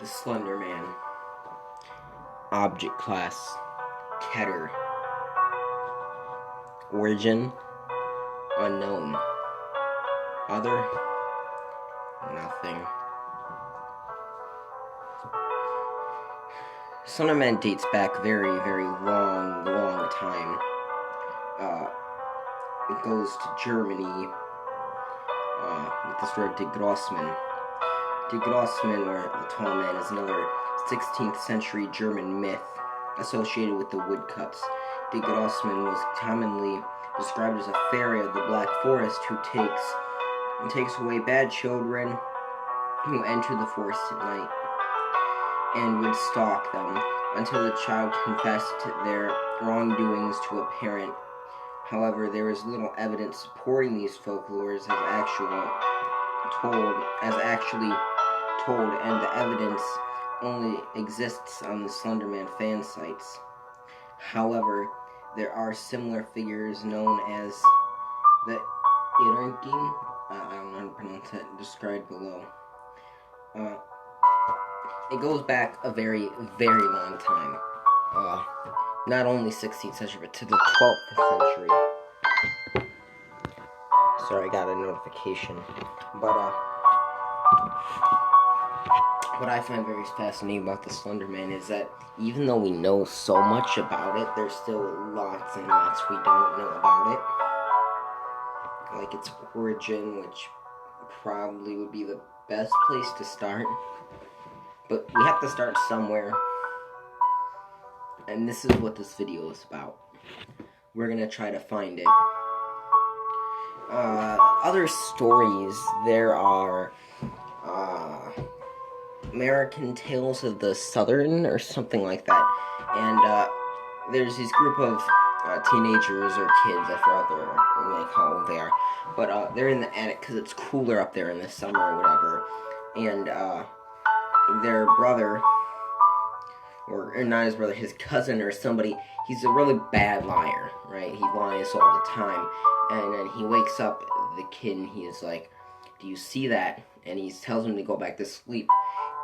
The Slender Man. Object class Keter. Origin unknown. Other nothing. Slender Man dates back very, very long time. It goes to Germany with the story of De Grossman. De Grossman, or the Tall Man, is another 16th century German myth associated with the woodcuts. De Grossman was commonly described as a fairy of the Black Forest who takes away bad children who enter the forest at night and would stalk them until the child confessed their wrongdoings to a parent. However, there is little evidence supporting these folklores as actually told, and the evidence only exists on the Slenderman fan sites. However, there are similar figures known as the Irrging, I don't know how to pronounce it, described below. It goes back a very, very long time. Not only 16th century, but to the 12th century. Sorry, I got a notification. But, what I find very fascinating about the Slender Man is that even though we know so much about it, there's still lots and lots we don't know about it. Like its origin, which probably would be the best place to start. But we have to start somewhere. And this is what this video is about. We're gonna try to find it. Other stories, there are American Tales of the Southern, or something like that. And there's this group of teenagers or kids, I forgot how old they are. But they're in the attic because it's cooler up there in the summer or whatever. And their brother, or not his brother, his cousin or somebody, he's a really bad liar, right? He lies all the time. And then he wakes up the kid and he is like, "Do you see that?" And he tells him to go back to sleep.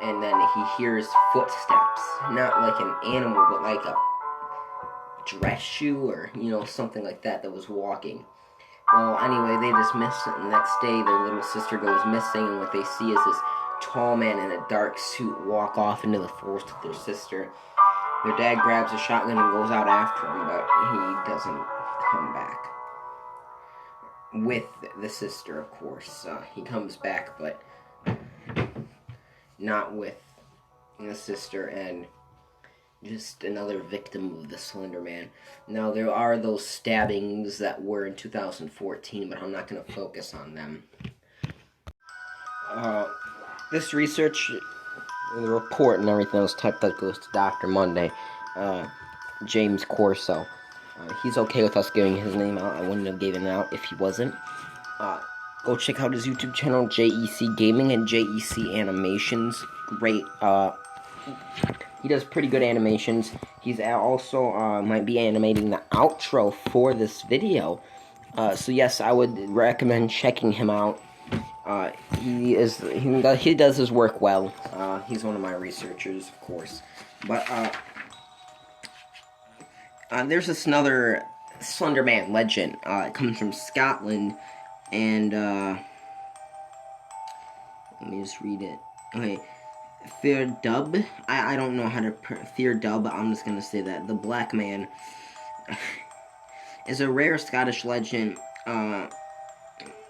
And then he hears footsteps. Not like an animal, but like a dress shoe or, something like that was walking. Well, anyway, they dismiss it. And the next day, their little sister goes missing. And what they see is this tall man in a dark suit walk off into the forest with their sister. Their dad grabs a shotgun and goes out after him, but he doesn't come back. With the sister, of course. He comes back, but not with the sister, and just another victim of the Slender Man. Now, there are those stabbings that were in 2014, but I'm not going to focus on them. This research, the report and everything was typed that goes to Dr. Monday, James Corso. He's okay with us giving his name out. I wouldn't have given it out if he wasn't. Go check out his YouTube channel, JEC Gaming and JEC Animations. Great. He does pretty good animations. He's also might be animating the outro for this video. So yes, I would recommend checking him out. He does his work well. He's one of my researchers, of course. But there's this another Slender Man legend. It comes from Scotland, and let me just read it. Okay, Fear-Dub. I don't know how to Fear-Dub. I'm just gonna say that the Black Man is a rare Scottish legend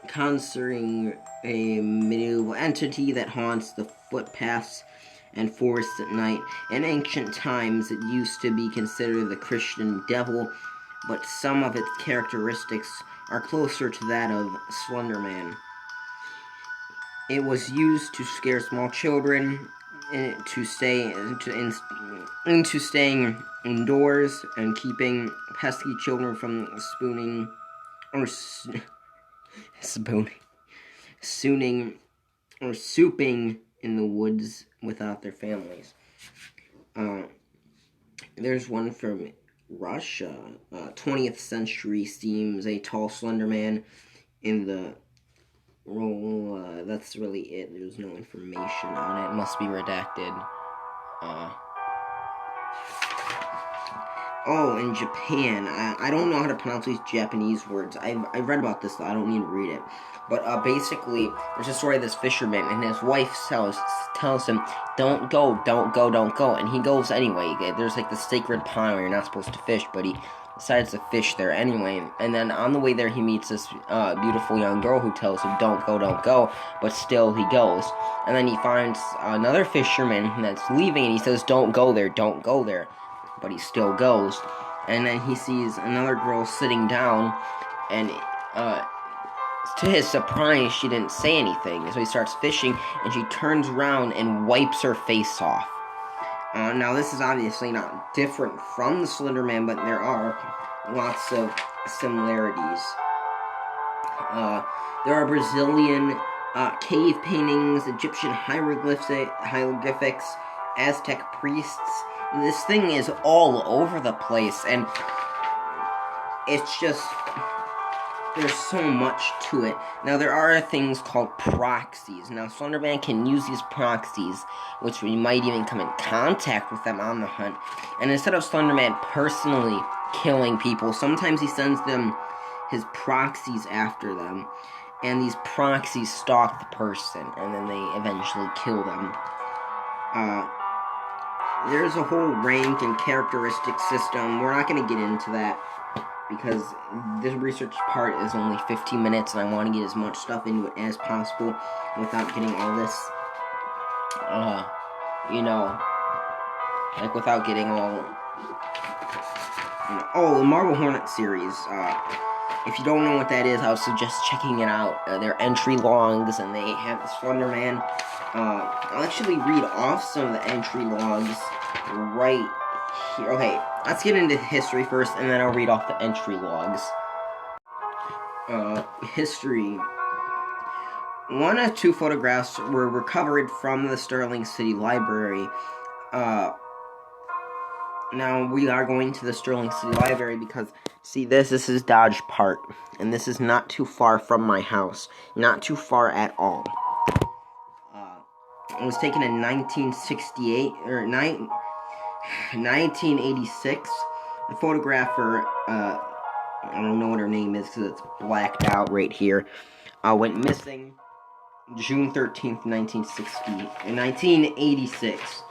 concerning a medieval entity that haunts the footpaths and forests at night. In ancient times, it used to be considered the Christian devil, but some of its characteristics are closer to that of Slender Man. It was used to scare small children into staying indoors and keeping pesky children from swooning or souping in the woods without their families. There's one from Russia. 20th century seems a tall, slender man in the role. That's really it. There's no information on it. It must be redacted. Oh, in Japan, I don't know how to pronounce these Japanese words. I read about this, though. I don't need to read it. But basically, there's a story of this fisherman, and his wife tells him, don't go, don't go, don't go. And he goes anyway. There's like the sacred pond where you're not supposed to fish, but he decides to fish there anyway. And then on the way there, he meets this beautiful young girl who tells him, don't go, but still he goes. And then he finds another fisherman that's leaving, and he says, don't go there, don't go there. But he still goes. And then he sees another girl sitting down, and to his surprise, she didn't say anything. So he starts fishing, and she turns around and wipes her face off. Now, this is obviously not different from the Slender Man, but there are lots of similarities. There are Brazilian cave paintings, Egyptian hieroglyphics, Aztec priests. This thing is all over the place, and it's just, there's so much to it. Now, there are things called proxies. Now, Slender Man can use these proxies, which we might even come in contact with them on the hunt. And instead of Slender Man personally killing people, sometimes he sends them his proxies after them. And these proxies stalk the person, and then they eventually kill them. There's a whole rank and characteristic system. We're not going to get into that, because this research part is only 15 minutes, and I want to get as much stuff into it as possible without getting all this, like without getting all, oh, the Marble Hornet series. If you don't know what that is, I would suggest checking it out. They're entry logs, and they have the Slender Man. I'll actually read off some of the entry logs right here. Okay, let's get into history first, and then I'll read off the entry logs. History. 1 of 2 photographs were recovered from the Sterling City Library. Now, we are going to the Sterling City Library because, see, this is Dodge Park, and this is not too far from my house. Not too far at all. It was taken in 1968, or 1986. The photographer, I don't know what her name is because it's blacked out right here, went missing June 13th, 1986.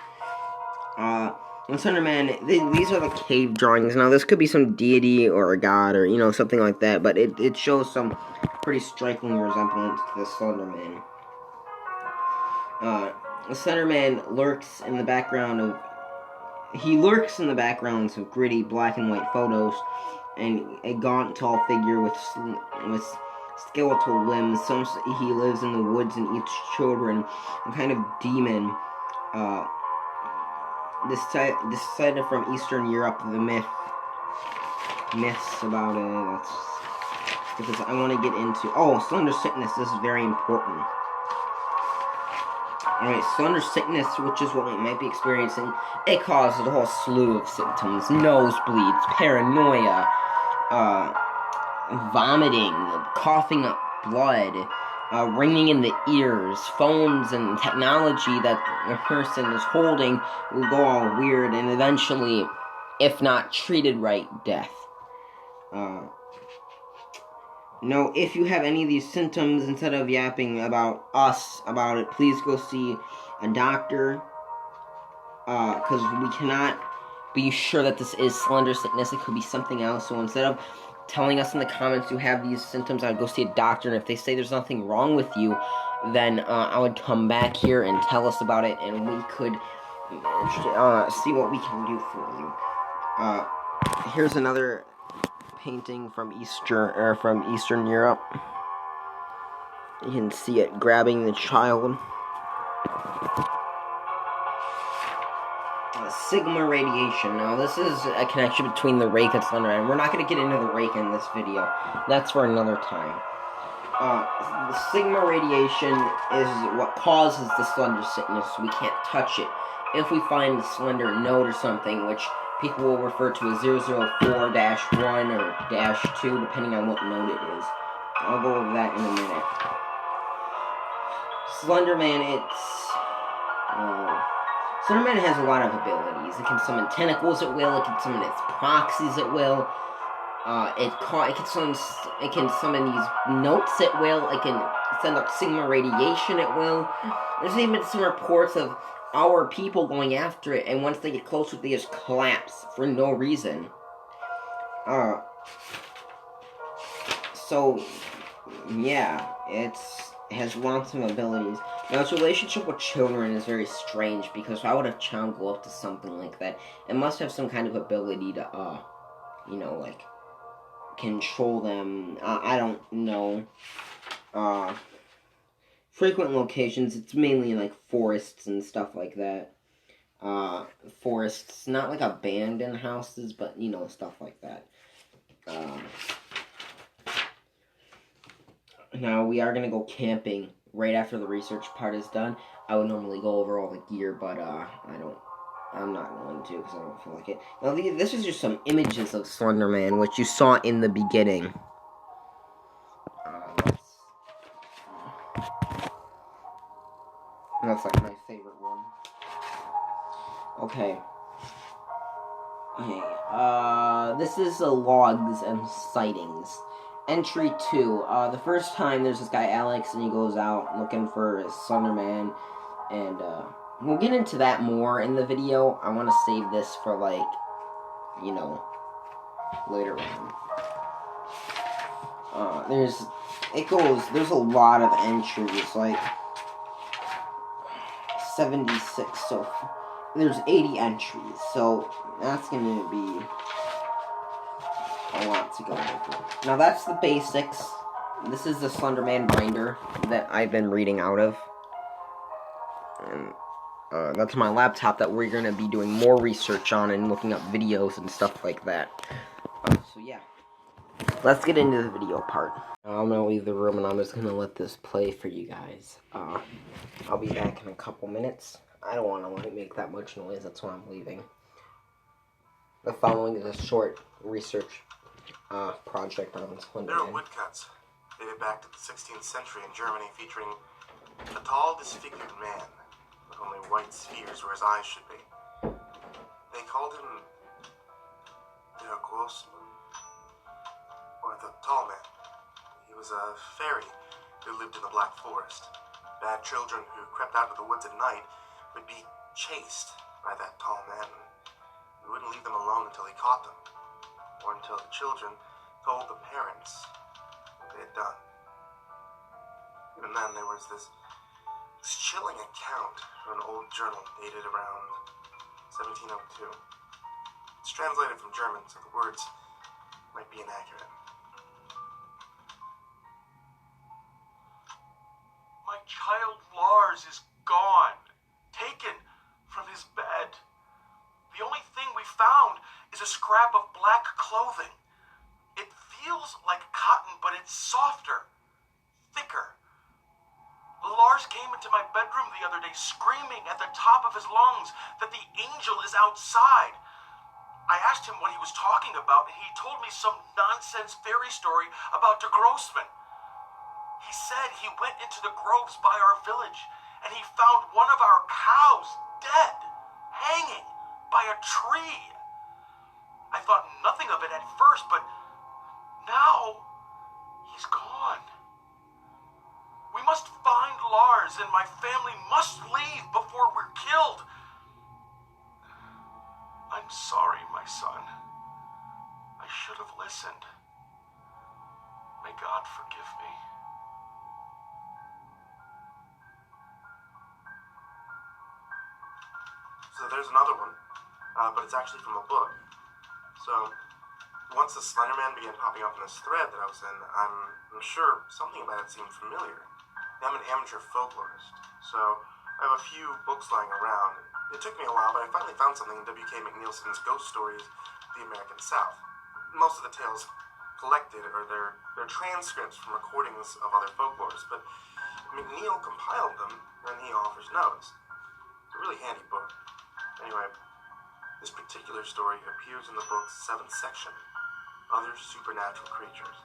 Slender Man, these are the cave drawings. Now, this could be some deity or a god or, something like that, but it shows some pretty striking resemblance to the Slender Man. The Slender Man lurks in the backgrounds of gritty black and white photos, and a gaunt, tall figure with skeletal limbs. Some say he lives in the woods and eats children, a kind of demon. Decided from Eastern Europe, the myths about it. That's because I want to get into. Oh, slender sickness. This is very important. Alright, slender sickness, which is what we might be experiencing, it causes a whole slew of symptoms. Nosebleeds, paranoia, vomiting, coughing up blood, ringing in the ears, phones and technology that the person is holding will go all weird, and eventually, if not treated right, death. If you have any of these symptoms, instead of yapping about it, please go see a doctor, because we cannot be sure that this is slender sickness. It could be something else. So instead of telling us in the comments you have these symptoms, I would go see a doctor, and if they say there's nothing wrong with you, then I would come back here and tell us about it, and we could see what we can do for you. Here's another painting from Eastern Europe. You can see it grabbing the child. Sigma radiation. Now, this is a connection between the rake and Slender Man. We're not going to get into the rake in this video. That's for another time. The sigma radiation is what causes the slender sickness. We can't touch it. If we find a slender node or something, which people will refer to as 004-1 or -2, depending on what node it is. I'll go over that in a minute. Slender Man, Slenderman has a lot of abilities. It can summon tentacles at will. It can summon its proxies at will. It can summon these notes at will. It can send up Sigma radiation at will. There's even some reports of our people going after it, and once they get closer, they just collapse for no reason. So yeah, it has lots of abilities. Now, its relationship with children is very strange, because why would a child go up to something like that? It must have some kind of ability to, like, control them. I don't know. Frequent locations, it's mainly in, like, forests and stuff like that. Forests, not like abandoned houses, but, stuff like that. Now, we are gonna go camping right after the research part is done. I would normally go over all the gear, but, I'm not going to, because I don't feel like it. Now, this is just some images of Slenderman, which you saw in the beginning. That's like my favorite one. Okay. This is the logs and sightings. Entry 2. The first time there's this guy Alex, and he goes out looking for Slenderman, and we'll get into that more in the video. I want to save this for, like, later on. There's a lot of entries, like 76, so there's 80 entries, so that's gonna be a lot to go over. Now that's the basics. This is the Slenderman binder that I've been reading out of. And that's my laptop that we're gonna be doing more research on and looking up videos and stuff like that. So yeah. Let's get into the video part. I'm gonna leave the room and I'm just gonna let this play for you guys. I'll be back in a couple minutes. I don't want to make that much noise, that's why I'm leaving. The following is a short research project on Slenderman. There are woodcuts dated back to the 16th century in Germany, featuring a tall, disfigured man with only white spheres where his eyes should be. They called him the Grossman, or the Tall Man. He was a fairy who lived in the Black Forest. Bad children who crept out of the woods at night would be chased by that tall man. He wouldn't leave them alone until he caught them, or until the children told the parents what they had done. Even then, there was this chilling account from an old journal dated around 1702. It's translated from German, so the words might be inaccurate. My child Lars is gone, taken from his bed. The only thing we found is a scrap of black clothing. It feels like cotton, but it's softer, thicker. Lars came into my bedroom the other day screaming at the top of his lungs that the angel is outside. I asked him what he was talking about, and he told me some nonsense fairy story about the Grossman. He said he went into the groves by our village, and he found one of our cows dead, hanging by a tree. I thought nothing of it at first, but now he's gone. We must find Lars, and my family must leave before we're killed. I'm sorry, my son. I should have listened. May God forgive me. So there's another one, but it's actually from a book. So once the Slenderman began popping up in this thread that I was in, I'm sure something about it seemed familiar. I'm an amateur folklorist, so I have a few books lying around. It took me a while, but I finally found something in W.K. McNeilson's Ghost Stories of the American South. Most of the tales collected are their transcripts from recordings of other folklorists, but McNeil compiled them, and he offers notes. It's a really handy book. Anyway, this particular story appears in the book's 7th section, Other Supernatural Creatures.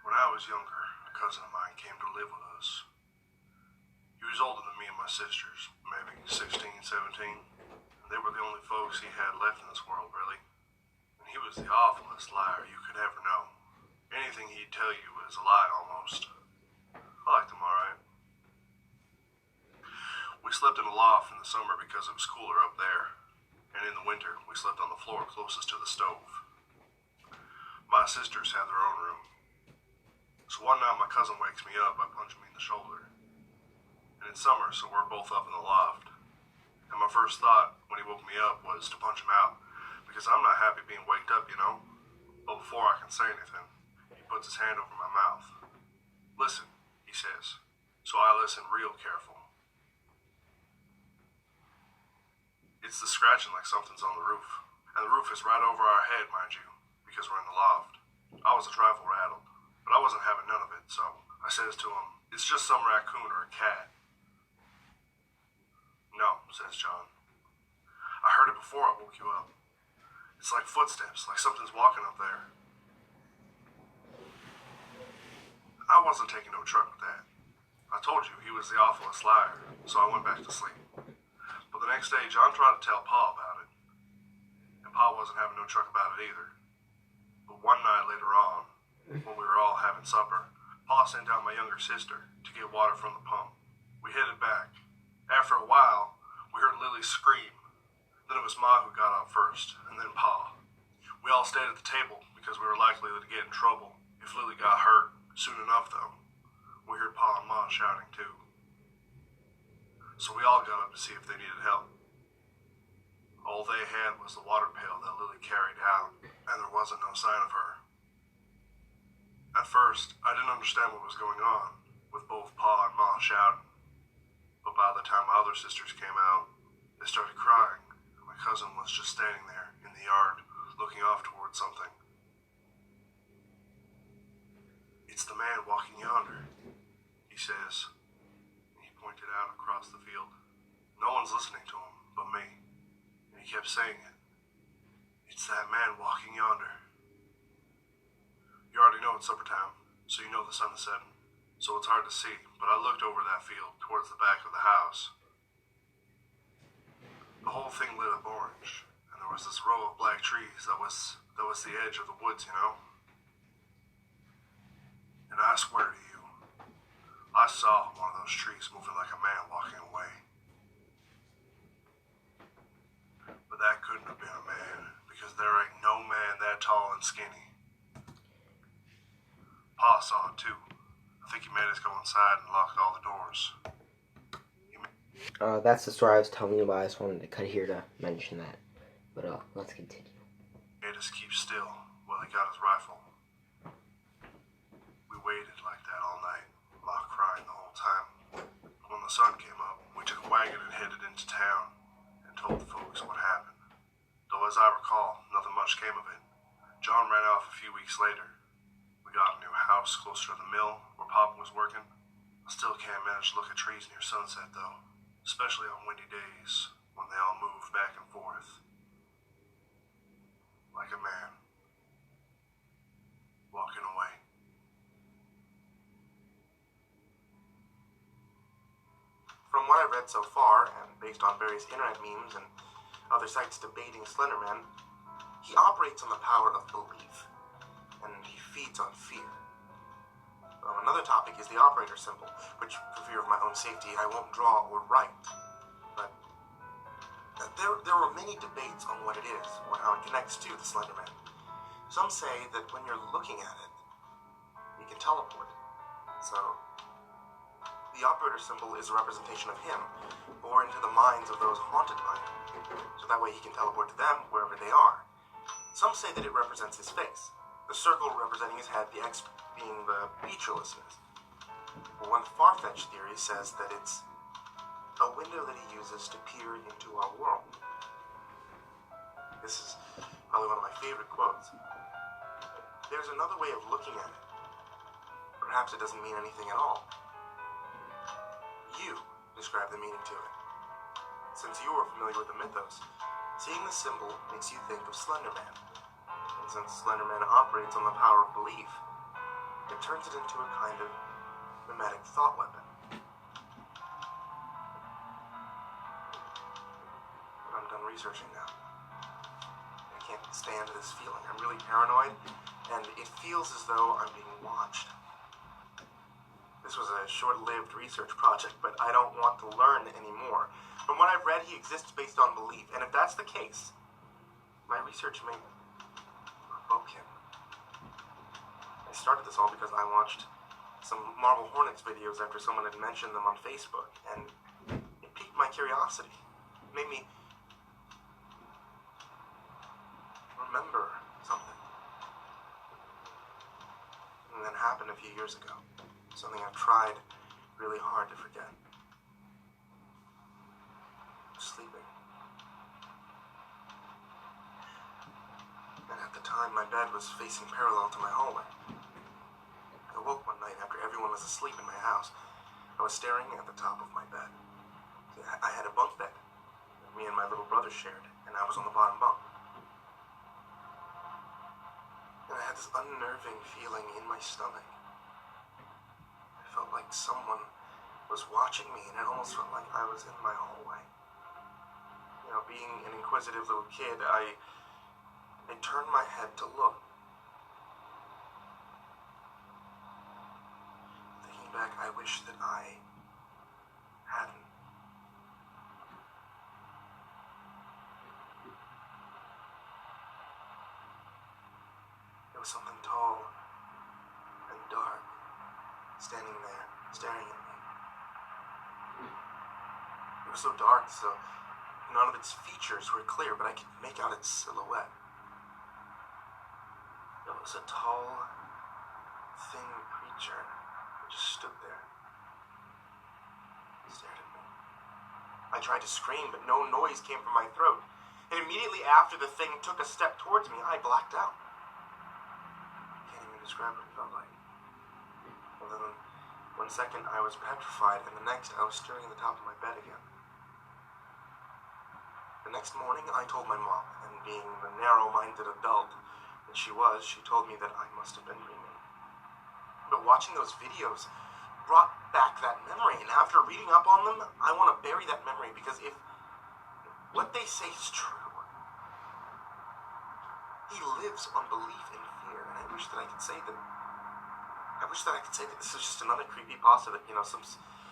When I was younger, a cousin of mine came to live with us. He He was older than me and my sisters, maybe 16, 17. And they were the only folks he had left in this world, really. And he was the awfulest liar you could ever know. Anything he'd tell you was a lie, almost. I liked him alright. We slept in a loft in the summer because it was cooler up there. And in the winter, we slept on the floor closest to the stove. My sisters had their own room. So one night my cousin wakes me up by punching me in the shoulder. And it's summer, so we're both up in the loft. And my first thought when he woke me up was to punch him out, because I'm not happy being waked up, you know? But before I can say anything, he puts his hand over my mouth. Listen, he says. So I listen real careful. It's the scratching like something's on the roof. And the roof is right over our head, mind you, because we're in the loft. I was a trifle rattled, but I wasn't having none of it, so I says to him, it's just some raccoon or a cat. No, says John. I heard it before I woke you up. It's like footsteps, like something's walking up there. I wasn't taking no truck with that. I told you he was the awfulest liar, so I went back to sleep. But the next day, John tried to tell Pa about it. And Pa wasn't having no truck about it either. But one night later on, when we were all having supper, Pa sent out my younger sister to get water from the pump. We headed back. After a while, we heard Lily scream. Then it was Ma who got up first, and then Pa. We all stayed at the table because we were likely to get in trouble if Lily got hurt. Soon enough, though, we heard Pa and Ma shouting too. So we all got up to see if they needed help. All they had was the water pail that Lily carried out, and there wasn't no sign of her. At first, I didn't understand what was going on, with both Pa and Ma shouting. But by the time my other sisters came out, they started crying. My cousin was just standing there in the yard, looking off towards something. It's the man walking yonder, he says. He pointed out across the field. No one's listening to him but me. And he kept saying it. It's that man walking yonder. You already know it's supper time, so you know the sun is setting. So it's hard to see, but I looked over that field towards the back of the house. The whole thing lit up orange, and there was this row of black trees that was the edge of the woods, you know? And I swear to you, I saw one of those trees moving like a man walking away. But that couldn't have been a man, because there ain't no man that tall and skinny. Pa saw it too. I think he made us go inside and locked all the doors. That's the story I was telling you about. I just wanted to cut here to mention that. But let's continue. He made us keep still while he got his rifle. We waited like that all night, Ma crying the whole time. When the sun came up, we took a wagon and headed into town and told the folks what happened. Though as I recall, nothing much came of it. John ran off a few weeks later. We got a new house closer to the mill where Papa was working. I still can't manage to look at trees near sunset though, especially on windy days when they all move back and forth. Like a man walking away. From what I've read so far, and based on various internet memes and other sites debating Slenderman, he operates on the power of belief, and he feeds on fear. Another topic is the operator symbol, which, for fear of my own safety, I won't draw or write. But there were many debates on what it is, or how it connects to the Slenderman. Some say that when you're looking at it, you can teleport. So the operator symbol is a representation of him, or into the minds of those haunted by him, so that way he can teleport to them wherever they are. Some say that it represents his face, the circle representing his head, the X being the featurelessness. But one far-fetched theory says that it's a window that he uses to peer into our world. This is probably one of my favorite quotes. There's another way of looking at it. Perhaps it doesn't mean anything at all. You describe the meaning to it. Since you are familiar with the mythos, seeing the symbol makes you think of Slenderman. And since Slenderman operates on the power of belief, it turns it into a kind of mimetic thought weapon. researching now. I can't stand this feeling. I'm really paranoid, and it feels as though I'm being watched. This was a short-lived research project, but I don't want to learn anymore. From what I've read, he exists based on belief, and if that's the case, my research may provoke him. I started this all because I watched some Marble Hornets videos after someone had mentioned them on Facebook, and it piqued my curiosity. It made me remember something. And that happened a few years ago. Something I've tried really hard to forget. Sleeping. And at the time, my bed was facing parallel to my hallway. I woke one night after everyone was asleep in my house. I was staring at the top of my bed. I had a bunk bed that me and my little brother shared, and I was on the bottom bunk. And I had this unnerving feeling in my stomach. I felt like someone was watching me, and it almost felt like I was in my hallway. You know, being an inquisitive little kid, I turned my head to look. Thinking back, I wish that I hadn't. There was something tall and dark standing there, staring at me. It was so dark, so none of its features were clear, but I could make out its silhouette. It was a tall, thin creature that just stood there, stared at me. I tried to scream, but no noise came from my throat. And immediately after the thing took a step towards me, I blacked out. I can't even describe what it felt like. Other than 1 second I was petrified, and the next I was staring at the top of my bed again. The next morning I told my mom, and being the narrow-minded adult that she was, she told me that I must have been dreaming. But watching those videos brought back that memory, and after reading up on them, I want to bury that memory, because if what they say is true, he lives on belief and fear, and I wish that I could say that this is just another creepypasta that, you know, some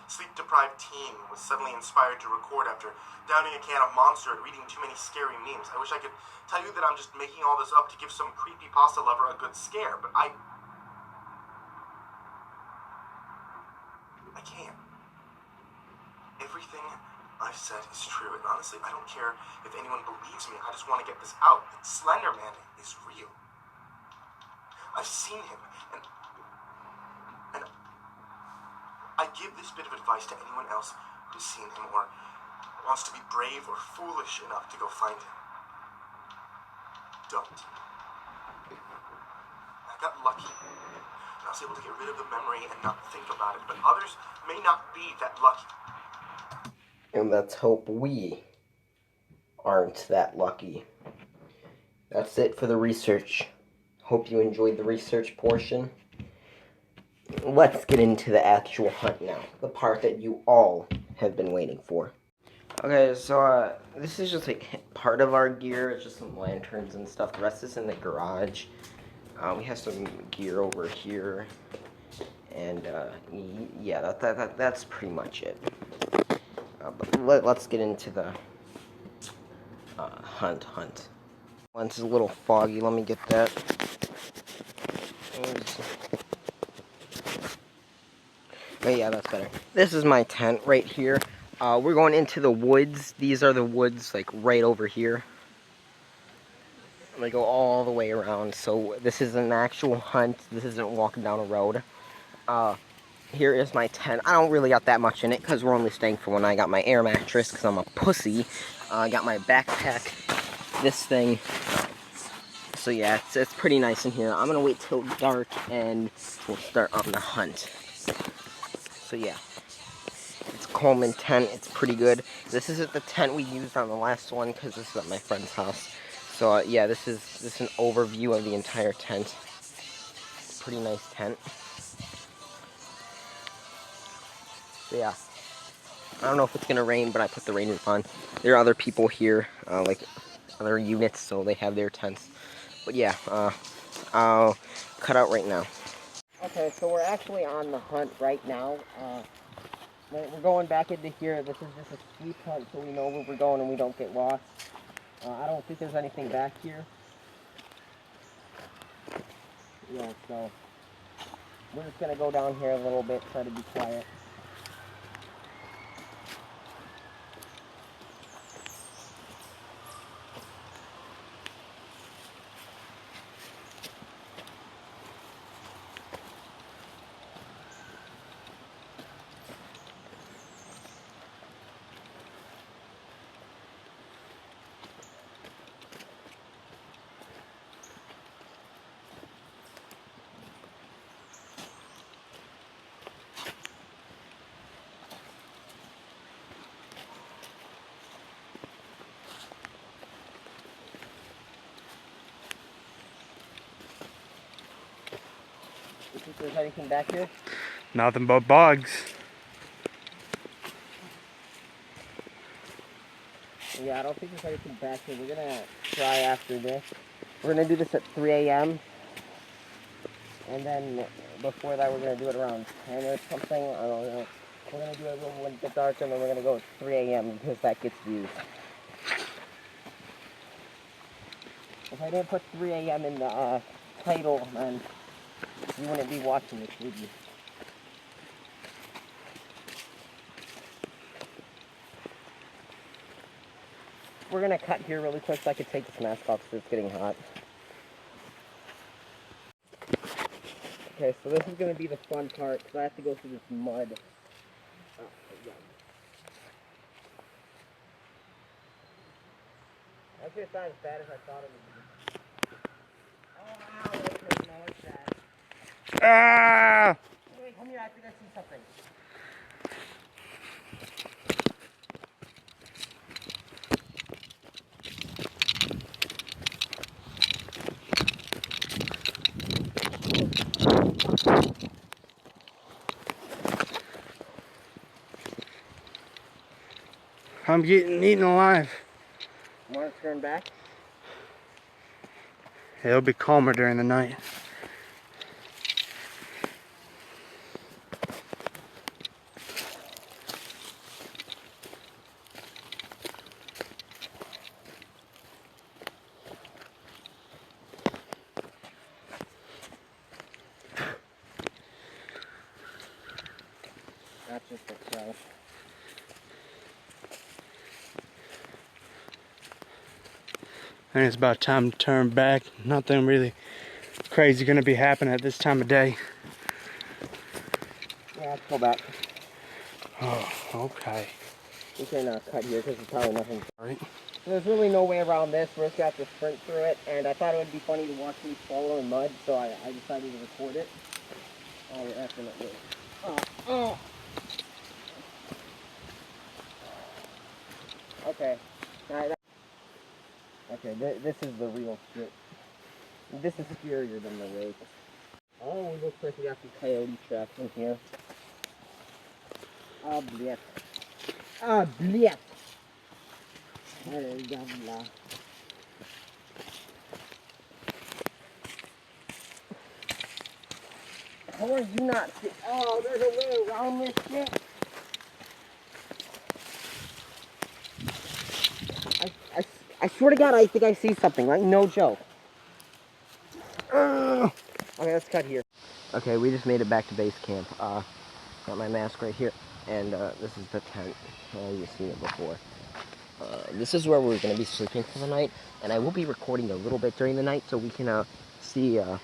sleep-deprived teen was suddenly inspired to record after downing a can of Monster and reading too many scary memes. I wish I could tell you that I'm just making all this up to give some creepypasta lover a good scare, but I can't. Everything I've said is true, and honestly, I don't care if anyone believes me. I just want to get this out. That Slender Man is real. I've seen him, and I give this bit of advice to anyone else who's seen him or wants to be brave or foolish enough to go find him. Don't. I got lucky. I was able to get rid of the memory and not think about it, but others may not be that lucky. And let's hope we aren't that lucky. That's it for the research. Hope you enjoyed the research portion. Let's get into the actual hunt now. The part that you all have been waiting for. Okay, so this is just like part of our gear. It's just some lanterns and stuff. The rest is in the garage. We have some gear over here. And yeah, that's pretty much it. But let's get into the hunt. Once is a little foggy. Let me get that. But yeah, that's better. This is my tent right here. We're going into the woods. These are the woods, like, right over here. They go all the way around, so this is an actual hunt. This isn't walking down a road. Here is my tent. I don't really got that much in it, because we're only staying for when I got my air mattress, because I'm a pussy. I got my backpack, this thing. So yeah, it's pretty nice in here. I'm going to wait till dark, and we'll start on the hunt. So yeah, it's Coleman tent. It's pretty good. This isn't the tent we used on the last one because this is at my friend's house. So yeah, this is an overview of the entire tent. Pretty nice tent. So yeah, I don't know if it's gonna rain, but I put the rain roof on. There are other people here, like other units, so they have their tents. But yeah, I'll cut out right now. Okay, so we're actually on the hunt right now. We're going back into here. This is just a sweep hunt, so we know where we're going and we don't get lost. I don't think there's anything back here. Yeah, so we're just gonna go down here a little bit, try to be quiet. You think there's anything back here? Nothing but bugs. Yeah, I don't think there's anything back here. We're gonna try after this. We're gonna do this at 3 a.m. And then before that, we're gonna do it around 10 or something. I don't know. We're gonna do it when it gets dark, and then we're gonna go at 3 a.m. because that gets views. If I didn't put 3 a.m. in the title, then you wouldn't be watching this, would you? We're gonna cut here really quick so I can take this mask off because it's getting hot. Okay, so this is gonna be the fun part because I have to go through this mud. Oh, yeah. Actually, it's not as bad as I thought it would be. Oh, ow, wait, no, it's bad. Ah! Wait, come here, I think I see something. I'm getting eaten alive. Want to turn back? It'll be calmer during the night. That's just a crow. I think it's about time to turn back. Nothing really crazy gonna be happening at this time of day. Yeah, let's go back. Oh, okay. We can cut here because there's probably nothing. Alright. There's really no way around this. We're just going to have to sprint through it. And I thought it would be funny to watch me swallow in mud, so I decided to record it. Oh, that's not good. Oh. Okay. Alright. Okay, this is the real shit. This is scarier than the rake. Oh, it looks like we got some coyote tracks in here. Ah, blech. Ah, blech. How are you not see? Oh, there's a way around this shit. I swear to God, I think I see something. Like, no joke. Okay, let's cut here. Okay, we just made it back to base camp. Got my mask right here, and this is the tent. You've seen it before. This is where we're going to be sleeping for the night, and I will be recording a little bit during the night so we can see, you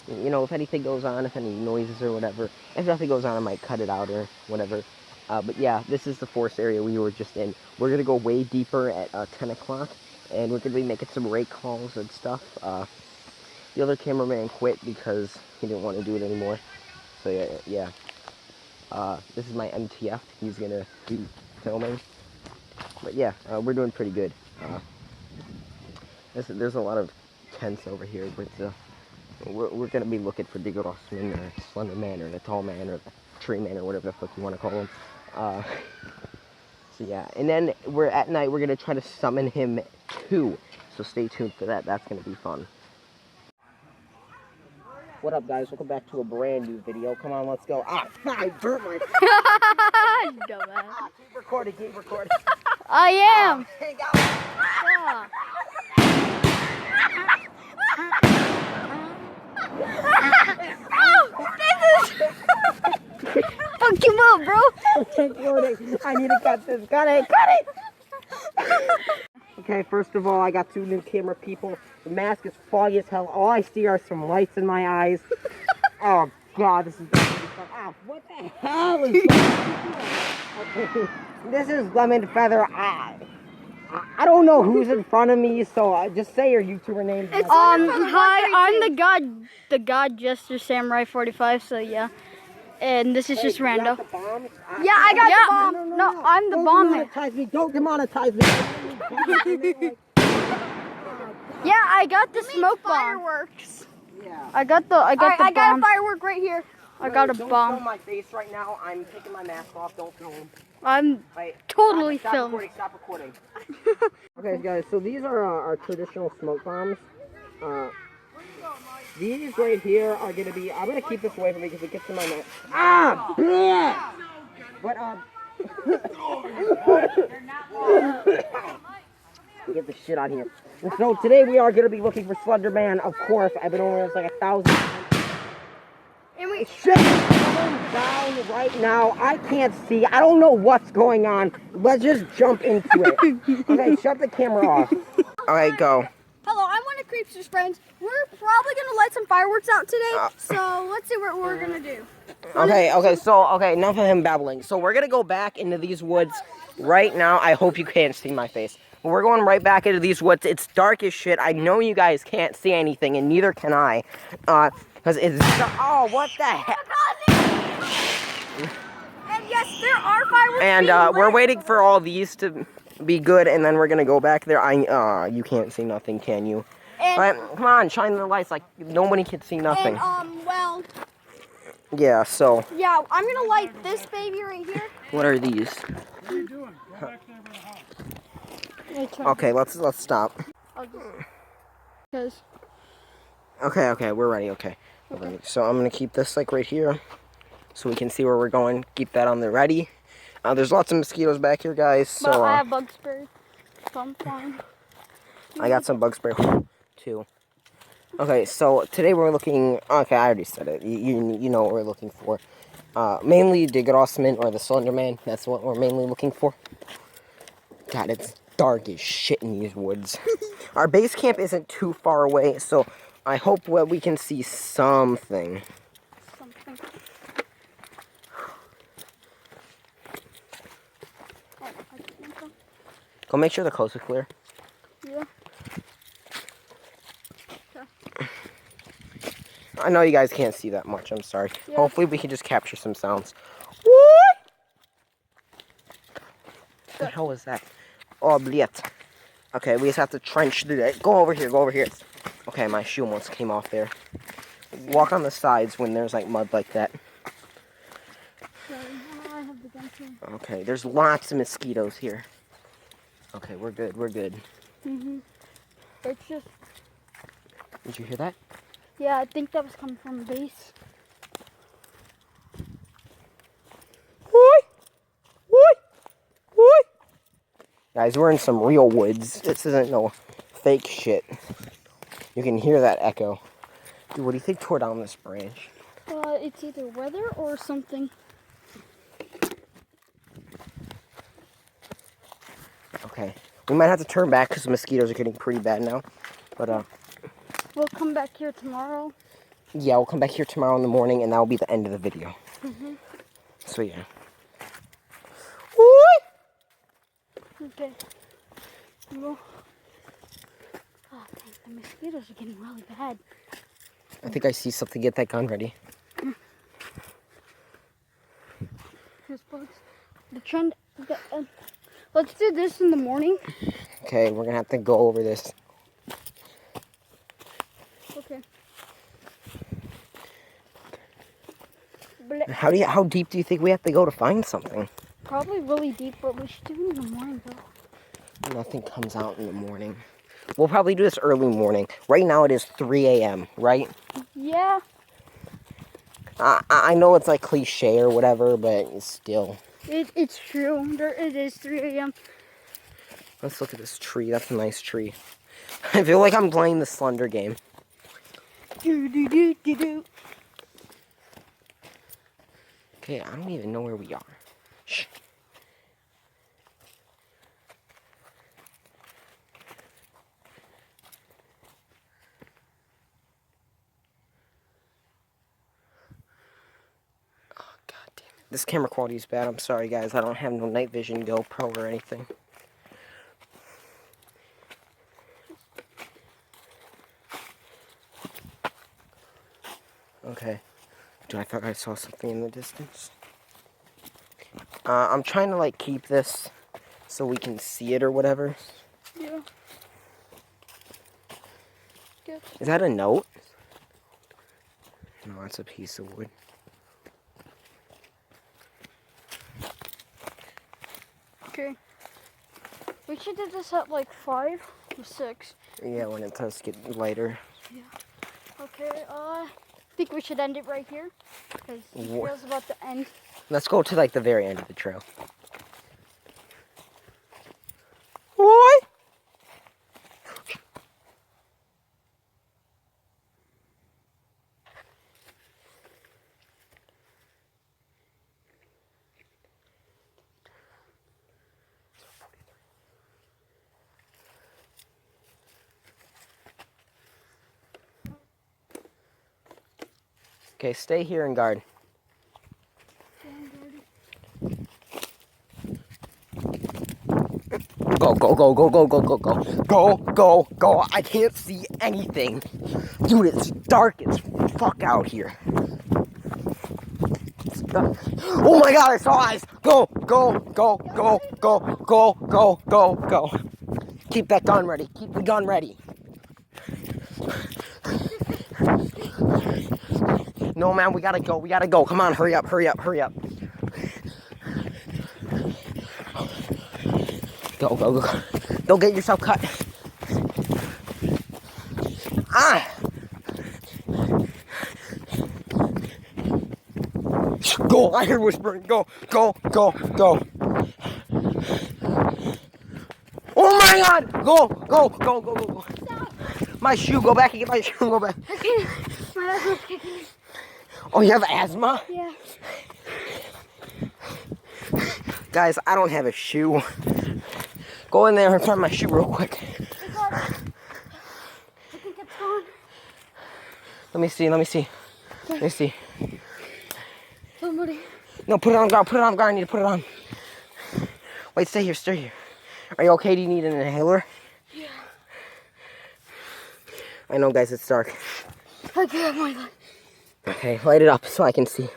know, if anything goes on, if any noises or whatever. If nothing goes on, I might cut it out or whatever. But yeah, this is the forest area we were just in. We're going to go way deeper at 10 o'clock, and we're going to be making some rake calls and stuff. The other cameraman quit because he didn't want to do it anymore. So yeah. This is my MTF. He's going to be filming. But yeah, we're doing pretty good. There's a lot of tents over here, but we're going to be looking for the Grossman or Slender Man or the Tall Man or the Tree Man or whatever the fuck you want to call him. So yeah, and then at night we're gonna try to summon him too. So stay tuned for that. That's gonna be fun. What up, guys? Welcome back to a brand new video. Come on, let's go. Ah, I burnt my. Dumbass. Keep recording. Keep recording. I am. Hang out. Yeah. Fuck you up, bro. Recording. I need to cut this. Cut it. Cut it. Okay, first of all, I got 2 new camera people. The mask is foggy as hell. All I see are some lights in my eyes. Oh God, this is gonna be fun. Ah, what the hell is going on? Okay, this is Lemon Feather. I don't know who's in front of me, so just say your YouTuber name. Hi, I'm the God Jester Samurai 45. So yeah, and this is just random. Yeah, I got the bomb. No, I'm the bomb. Demonetize me. Don't demonetize me. Yeah, I got the smoke bomb. Fireworks. Yeah. I got the I got bomb. a firework right here. I got a Don't bomb. film my face right now. I'm taking my mask off. Don't film. I'm Wait, totally stop filmed. recording. Stop recording. Okay, guys. So these are our traditional smoke bombs. These right here are gonna be. I'm gonna keep this away from me because it gets in my neck. Ah! Bleh! But get the shit out of here. And so today we are gonna be looking for Slender Man. Of course, I've been over this like 1,000 times. And we Shit is going down right now. I can't see. I don't know what's going on. Let's just jump into it. Okay, shut the camera off. Alright, go. Hello, I'm one of Creepster's friends. We're probably gonna light some fireworks out today. So let's see what we're gonna do. Okay, enough of him babbling. So we're gonna go back into these woods right now. I hope you can't see my face. But we're going right back into these woods. It's dark as shit. I know you guys can't see anything, and neither can I. Because it's... Oh, what the heck? And yes, there are fireworks. And being we're lit. waiting for all these to be good, and then we're gonna go back there. You can't see nothing, can you? And, Alright, come on, shine the lights like nobody can see nothing. well, Yeah, so yeah, I'm gonna light this baby right here. what are these? What are you doing? Go back there by the house. Okay, let's stop. Because Okay, we're ready. Okay. So I'm gonna keep this like right here, so we can see where we're going. Keep that on the ready. There's lots of mosquitoes back here, guys. So but I have bug spray, so I'm fine. I got some bug spray too. Okay, so today we're looking. Okay, I already said it. You know what we're looking for. Mainly Diggerosman or the Slender Man. That's what we're mainly looking for. God, it's dark as shit in these woods. Our base camp isn't too far away, so I hope that we can see something. Something. Go make sure the coast is clear. Yeah. I know you guys can't see that much. I'm sorry. Yeah. Hopefully we can just capture some sounds. What? The hell was that? Oh, bliet. Okay, we just have to trench through that. Go over here. Go over here. Okay, my shoe almost came off there. Walk on the sides when there's like mud like that. I have the gun too. Okay, there's lots of mosquitoes here. Okay, we're good. We're good. It's just, Did you hear that? yeah, I think that was coming from the base. Guys, we're in some real woods. This isn't no fake shit. You can hear that echo. Dude, what do you think tore down this branch? It's either weather or something. Okay. We might have to turn back because the mosquitoes are getting pretty bad now. But, We'll come back here tomorrow. yeah, we'll come back here tomorrow in the morning and that will be the end of the video. So, yeah. Okay. Well, oh, dang, the mosquitoes are getting really bad. I think I see something. Get that gun ready. Here's bugs. Let's do this in the morning. Okay, we're going to have to go over this. Okay. How deep do you think we have to go to find something? probably really deep, but we should do it in the morning though. Nothing comes out in the morning. We'll probably do this early morning. Right now it is 3 a.m., right? Yeah. I know it's like cliche or whatever, but it's still. It's true. It is 3 a.m. Let's look at this tree. That's a nice tree. I feel like I'm playing the Slender game. Do do do do do. Okay, I don't even know where we are. Shh. Oh, God damn it. This camera quality is bad. I'm sorry, guys. I don't have no night vision GoPro or anything. Okay. Dude, I thought I saw something in the distance. I'm trying to, like, keep this so we can see it or whatever. Yeah. Good. Is that a note? No, that's a piece of wood. Okay. We should do this at like 5 or 6. Yeah, when it does get lighter. Yeah. Okay, I think we should end it right here. Because the trail's about to end. Let's go to, like, the very end of the trail. What? Okay, stay here and guard. Go, go, go, go, go, go, go, go. Go, go, go. I can't see anything. Dude, it's dark as fuck out here. Oh my God, I saw eyes. Go, go, go, go, go, go, go, go, go. Keep that gun ready. Keep the gun ready. No, man, we gotta go. We gotta go. Come on, hurry up, hurry up, hurry up. Go, go, go. Don't get yourself cut. Ah! Go, I hear whispering. Go, go, go, go. Oh my God! Go, go, go, go, go, go. My shoe, go back and get my shoe, go back. My asthma's kicking in. Oh, you have asthma? Yeah. Guys, I don't have a shoe. Go in there and find my shoe real quick. I think it's gone. Let me see, let me see. Let me see. Somebody. No, put it on guard, put it on guard. I need to put it on. Wait, stay here, stay here. Are you okay? Do you need an inhaler? Yeah. I know, guys, it's dark. I grabbed my light. Okay, light it up so I can see.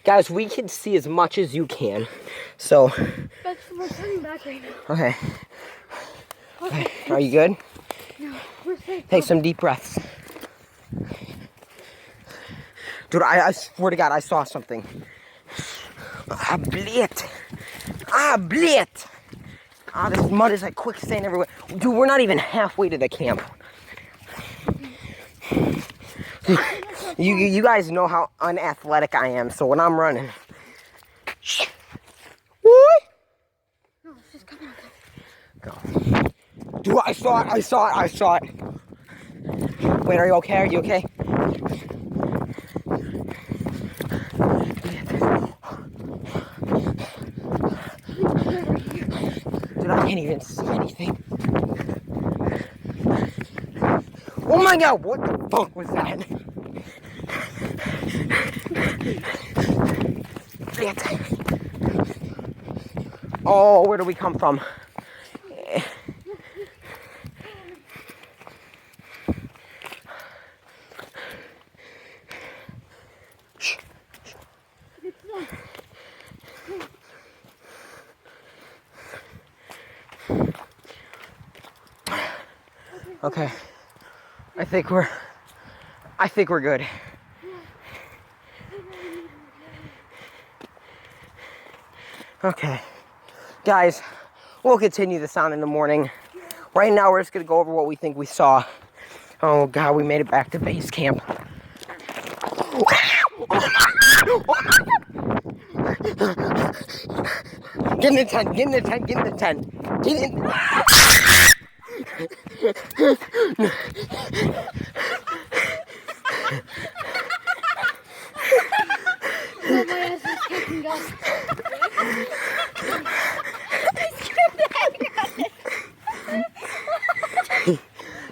Guys, we can see as much as you can. So. We're turning back right now. Okay. Okay. Are you good? No, we're safe. Take some deep breaths. Dude, I swear to God, I saw something. Ah, blit. Ah, blit. Ah, this mud is like quicksand everywhere. Dude, we're not even halfway to the camp. You guys know how unathletic I am, so when I'm running. What? No, it's just coming Go. on. Dude, I saw it, I saw it, I saw it. Wait, are you okay? Are you okay? Dude, I can't even see anything. Oh my God, what the fuck was that? Oh, where do we come from? Okay. I think we're good. Okay. Guys, we'll continue this on in the morning. Right now, we're just going to go over what we think we saw. Oh, God, we made it back to base camp. Get in the tent, get in the tent, get in the tent. Get in. Oh, my ass is kicking us.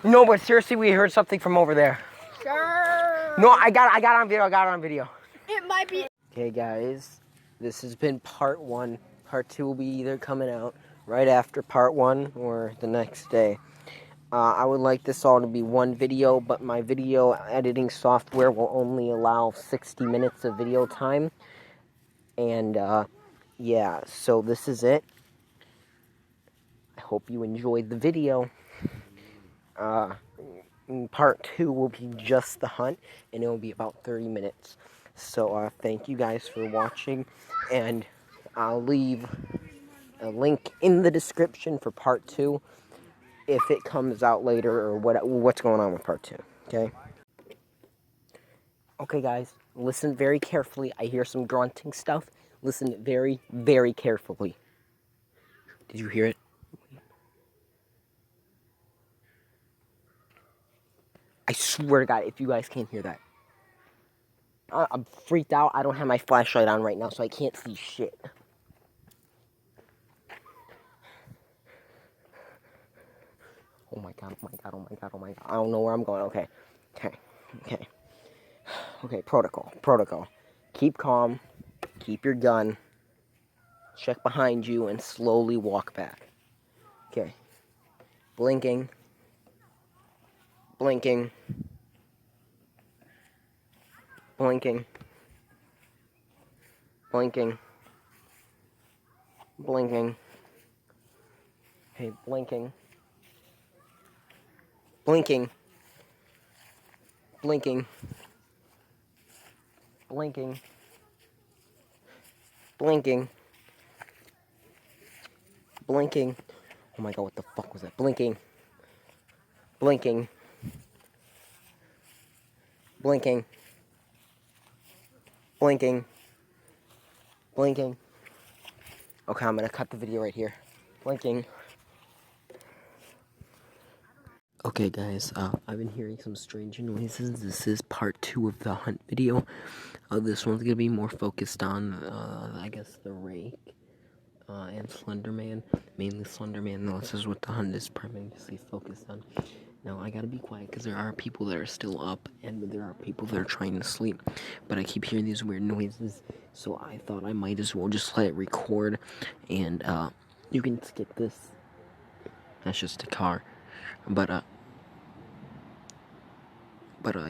No, but seriously, we heard something from over there. Sure. No, I got it on video. It might be. Okay, guys, this has been part 1. Part 2 will be either coming out right after part 1 or the next day. I would like this all to be one video, but my video editing software will only allow 60 minutes of video time. And, yeah, so this is it. I hope you enjoyed the video. Part 2 will be just the hunt, and it will be about 30 minutes. So, thank you guys for watching, and I'll leave a link in the description for part 2 if it comes out later or what's going on with part 2, okay? Okay, guys, listen very carefully. I hear some grunting stuff. Listen very, very carefully. Did you hear it? I swear to God, if you guys can't hear that. I'm freaked out. I don't have my flashlight on right now, so I can't see shit. Oh my God, oh my God, oh my God, oh my God. I don't know where I'm going. Okay. Okay, protocol. Keep calm. Keep your gun. Check behind you and slowly walk back. Okay. Blinking. Blinking. Blinking. Blinking. Blinking. Okay, blinking. Blinking. Blinking. Blinking. Blinking. Blinking. Oh my God, what the fuck was that? Blinking. Blinking. Blinking. Blinking. Blinking. Okay, I'm gonna cut the video right here. Blinking. Okay, guys, I've been hearing some strange noises. This is part 2 of the hunt video. This one's gonna be more focused on, I guess, the rake, and Slender Man. Mainly Slender Man, though, this is what the hunt is primarily focused on. Now, I gotta be quiet, because there are people that are still up, and there are people that are trying to sleep, but I keep hearing these weird noises, so I thought I might as well just let it record, and, you can skip this. That's just a car. But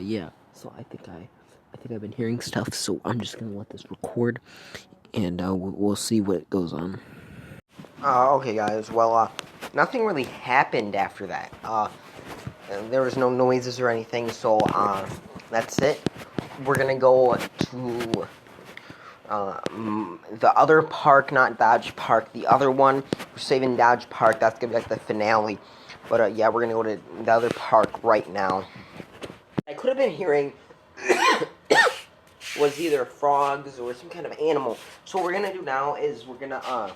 yeah, so I think I've been hearing stuff, so I'm just gonna let this record, and, we'll see what goes on. Okay, guys, well, nothing really happened after that. There was no noises or anything, so, that's it. We're gonna go to, the other park, not Dodge Park, the other one. We're saving Dodge Park, that's gonna be like the finale. But, yeah, we're gonna go to the other park right now. I could have been hearing was either frogs or some kind of animal. So what we're gonna do now is we're gonna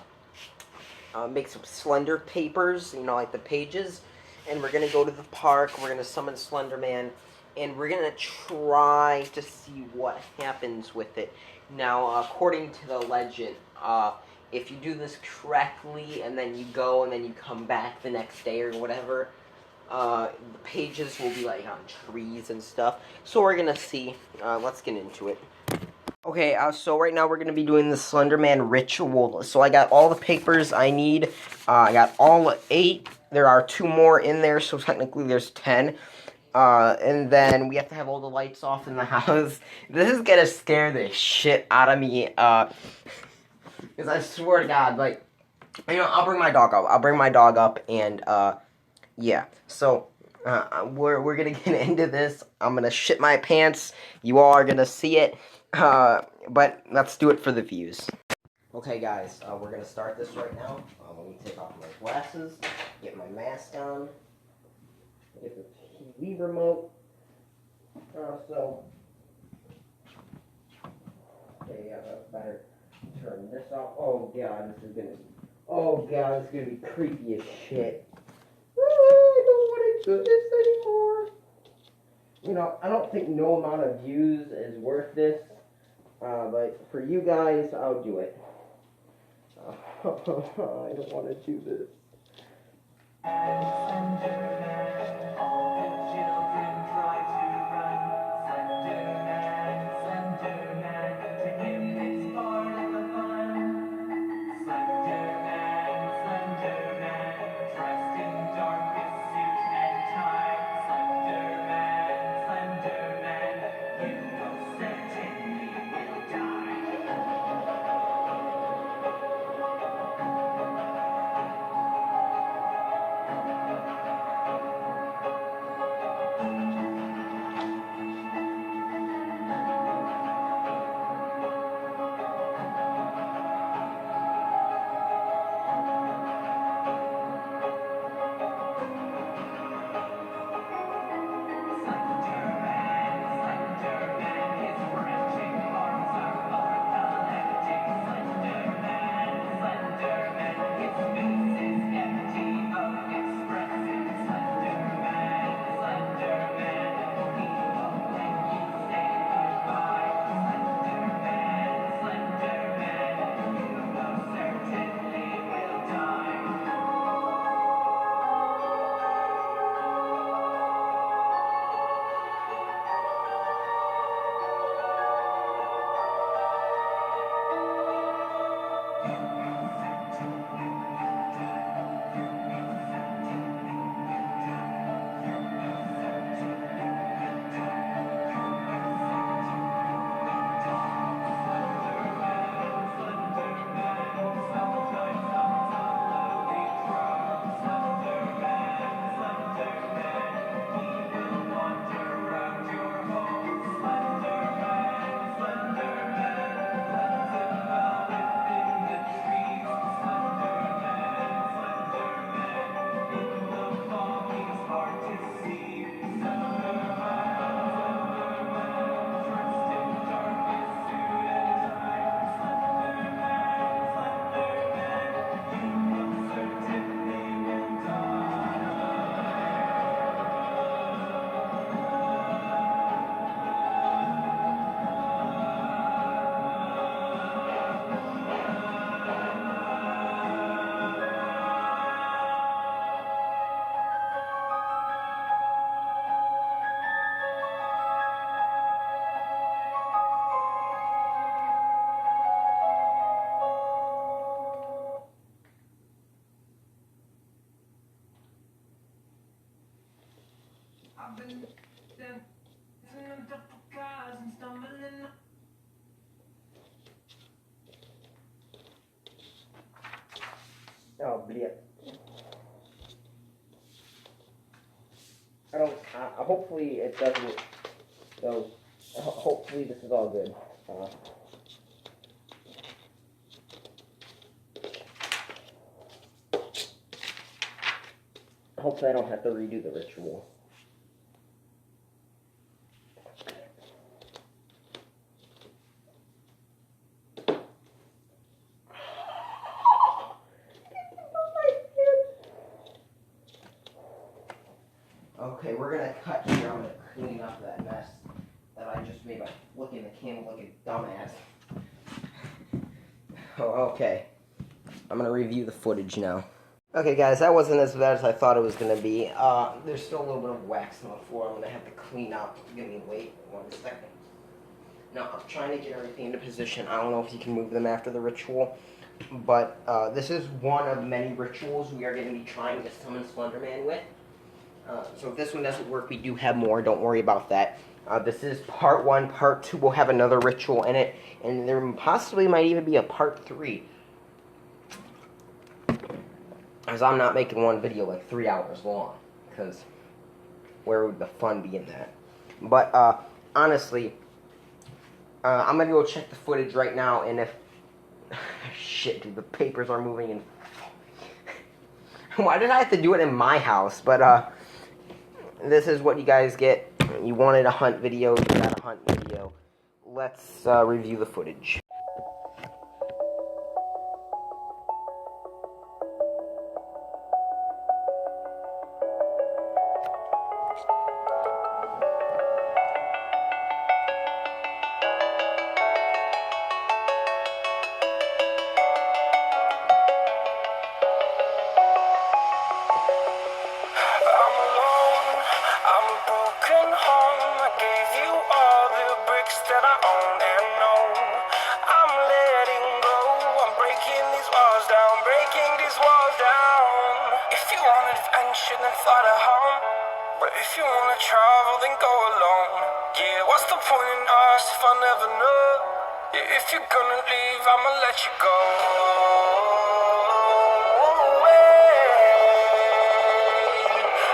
make some slender papers, you know, like the pages, and we're gonna go to the park. We're gonna summon Slender Man, and we're gonna try to see what happens with it. Now, according to the legend, if you do this correctly, and then you go and then you come back the next day or whatever, the pages will be like on trees and stuff. So we're gonna see. Let's get into it. Okay, so right now we're gonna be doing the Slender Man ritual. So I got all the papers I need. I got all 8. There are 2 more in there, so technically there's 10. And then we have to have all the lights off in the house. This is gonna scare the shit out of me. Because I swear to God, like, you know, I'll bring my dog up. And, yeah, so, we're gonna get into this. I'm gonna shit my pants. You all are gonna see it. But let's do it for the views. Okay, guys, we're gonna start this right now. Let me take off my glasses, get my mask on, get the TV remote. Okay, better turn this off. Oh god, this is gonna be creepy as shit. I don't want to do this anymore. You know, I don't think no amount of views is worth this, but for you guys, I'll do it. I don't want to do this. I've been dancing on top of cars and stumbling. Oh, blip. I don't. Hopefully it doesn't. So, hopefully this is all good. Hopefully I don't have to redo the ritual. Okay, we're gonna cut here. I'm gonna clean up that mess that I just made by looking at the camera like a dumbass. Oh, okay. I'm gonna review the footage now. Okay, guys, that wasn't as bad as I thought it was gonna be. There's still a little bit of wax on the floor. I'm gonna have to clean up. Give me wait 1 second. Now I'm trying to get everything into position. I don't know if you can move them after the ritual, but this is one of many rituals we are going to be trying to summon Slenderman with. So if this one doesn't work, we do have more. Don't worry about that. This is part 1. Part 2 will have another ritual in it, and there possibly might even be a part 3. As I'm not making one video like 3 hours long, because where would the fun be in that? But honestly, I'm going to go check the footage right now, and if... shit, dude, the papers are moving and... Why did I have to do it in my house? But, this is what you guys get. You wanted a hunt video, you got a hunt video. Let's, review the footage. Thought of home, but if you wanna travel, then go alone. Yeah, what's the point in us if I never know? Yeah, if you're gonna leave, I'ma let you go.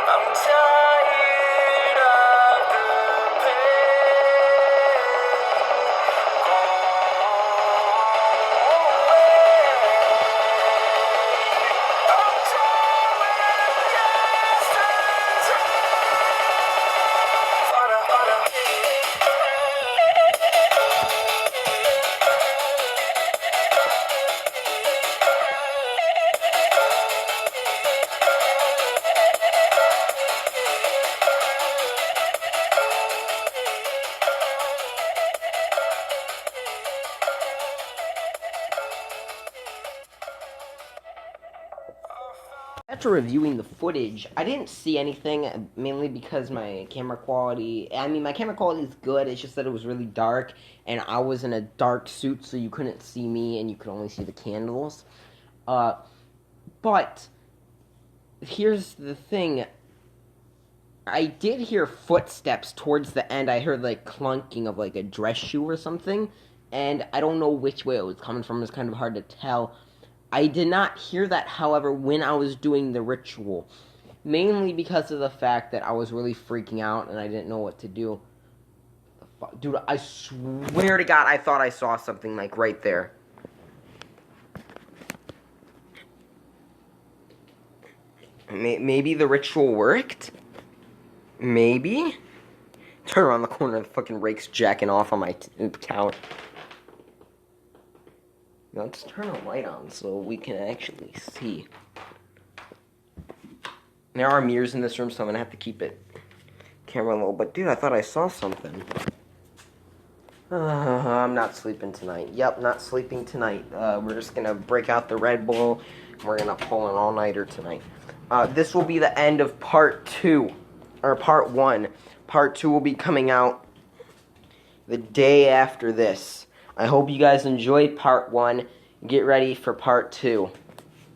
I'm tired of the pain. Go away. I'm tired of After reviewing the footage, I didn't see anything, mainly because my camera quality, my camera quality is good, it's just that it was really dark, and I was in a dark suit, so you couldn't see me, and you could only see the candles. But, here's the thing, I did hear footsteps towards the end. I heard, like, clunking of, like, a dress shoe or something, and I don't know which way it was coming from, it's kind of hard to tell. I did not hear that, however, when I was doing the ritual. Mainly because of the fact that I was really freaking out and I didn't know what to do. Dude, I swear to God, I thought I saw something, like, right there. Maybe the ritual worked? Maybe? Turn around the corner, the fucking rake's jacking off on my couch. Let's turn a light on so we can actually see. There are mirrors in this room, so I'm gonna have to keep it camera low. But dude, I thought I saw something. I'm not sleeping tonight. Yep, not sleeping tonight. We're just gonna break out the Red Bull. We're gonna pull an all-nighter tonight. This will be the end of part 2, or part 1. Part 2 will be coming out the day after this. I hope you guys enjoyed part 1. Get ready for part 2.